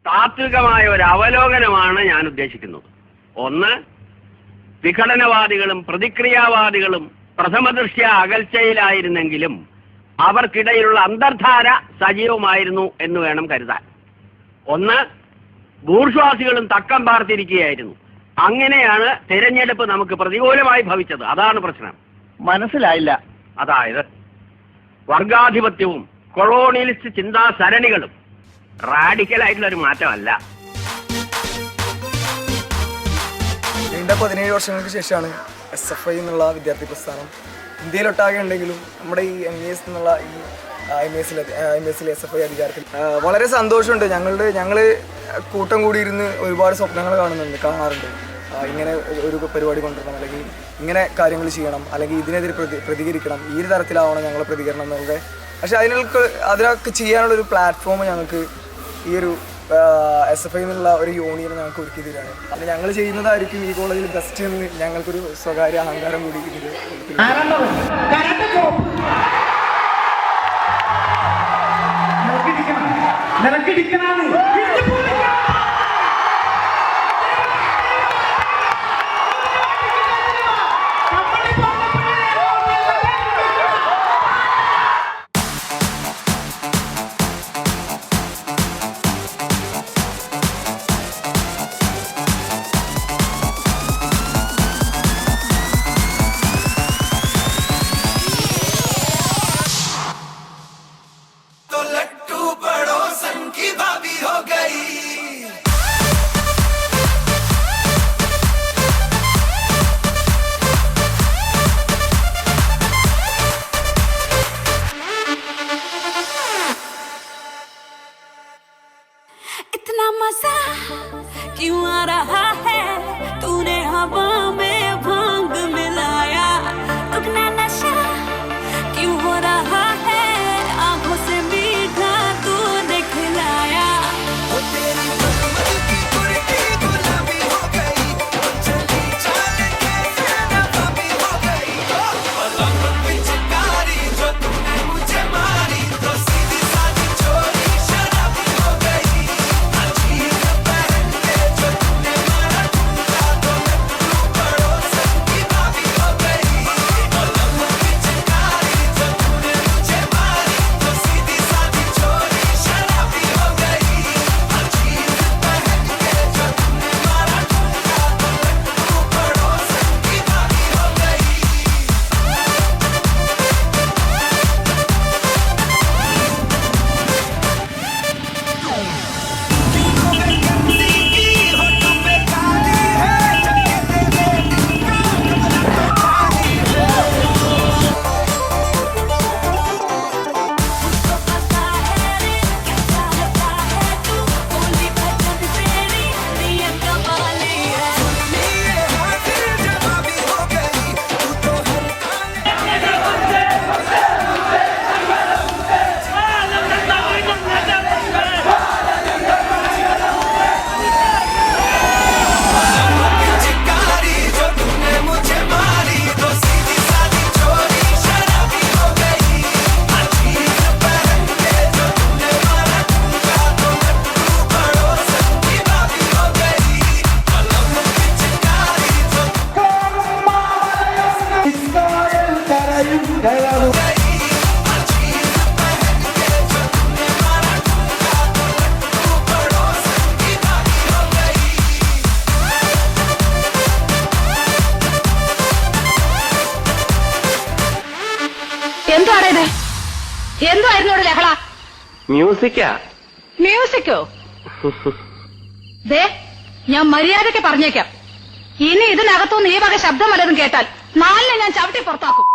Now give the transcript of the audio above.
താത്വികമായ ഒരു അവലോകനമാണ് ഞാൻ ഉദ്ദേശിക്കുന്നത്. ഒന്ന്, വിഘടനവാദികളും പ്രതിക്രിയാവാദികളും പ്രഥമദൃഷ്ട്യ അകൽച്ചയിലായിരുന്നെങ്കിലും അവർക്കിടയിലുള്ള അന്തർധാര സജീവമായിരുന്നു എന്ന് വേണം കരുതാൻ. ഒന്ന്, ബൂർഷ്വാസികളും തക്കം പാർത്തിരിക്കുകയായിരുന്നു. അങ്ങനെയാണ് തെരഞ്ഞെടുപ്പ് നമുക്ക് പ്രതികൂലമായി ഭവിച്ചത്. അതാണ് പ്രശ്നം. മനസ്സിലായില്ല. അതായത് വർഗാധിപത്യവും കൊളോണിയലിസ്റ്റ് ചിന്താസരണികളും റാഡിക്കലായിട്ടുള്ള ഒരു മാറ്റമല്ല. നീണ്ട 17 വർഷങ്ങൾക്ക് ശേഷമാണ് SFI എന്നുള്ള വിദ്യാർത്ഥി പ്രസ്ഥാനം ഇന്ത്യയിലൊട്ടാകെ ഉണ്ടെങ്കിലും നമ്മുടെ ഈ MES എന്നുള്ള ഈ MES SFI അധികാരത്തിൽ വളരെ സന്തോഷമുണ്ട്. ഞങ്ങൾ കൂട്ടം കൂടിയിരുന്ന് ഒരുപാട് സ്വപ്നങ്ങൾ കാണാറുണ്ട്. ഇങ്ങനെ ഒരു പരിപാടി കൊണ്ടുവരണം, അല്ലെങ്കിൽ ഇങ്ങനെ കാര്യങ്ങൾ ചെയ്യണം, അല്ലെങ്കിൽ ഇതിനെതിരെ പ്രതികരിക്കണം, ഈ ഒരു തരത്തിലാവണം ഞങ്ങളുടെ പ്രതികരണം എന്നുള്ളത്. പക്ഷെ അതിനൊക്കെ ചെയ്യാനുള്ളൊരു പ്ലാറ്റ്ഫോം ഞങ്ങൾക്ക് ഈ ഒരു SFI എന്നുള്ള ഒരു യൂണിയൻ ഞങ്ങൾക്ക് ഒരുക്കി തരികയാണ്. അത് ഞങ്ങൾ ചെയ്യുന്നതായിരിക്കും ഈ കോളേജിൽ ബെസ്റ്റ് എന്ന് ഞങ്ങൾക്കൊരു സ്വകാര്യ അഹങ്കാരം കൂടി ഇത്. इतना मजा क्यों आ रहा है, तूने हवा में भांग मिलाया, दुगना नशा क्यों हो रहा है, आंखों से मीठा तूने खिलाया। എന്തായിരുന്നു ഒരു ലഹള? മ്യൂസിക്കോ? ദേ, ഞാൻ മര്യാദയ്ക്ക് പറഞ്ഞേക്കാം, ഇനി ഇതിനകത്തുനിന്ന് ഈ വക ശബ്ദം വല്ലതും കേട്ടാൽ നാലിനെ ഞാൻ ചവിട്ടി പുറത്താക്കും.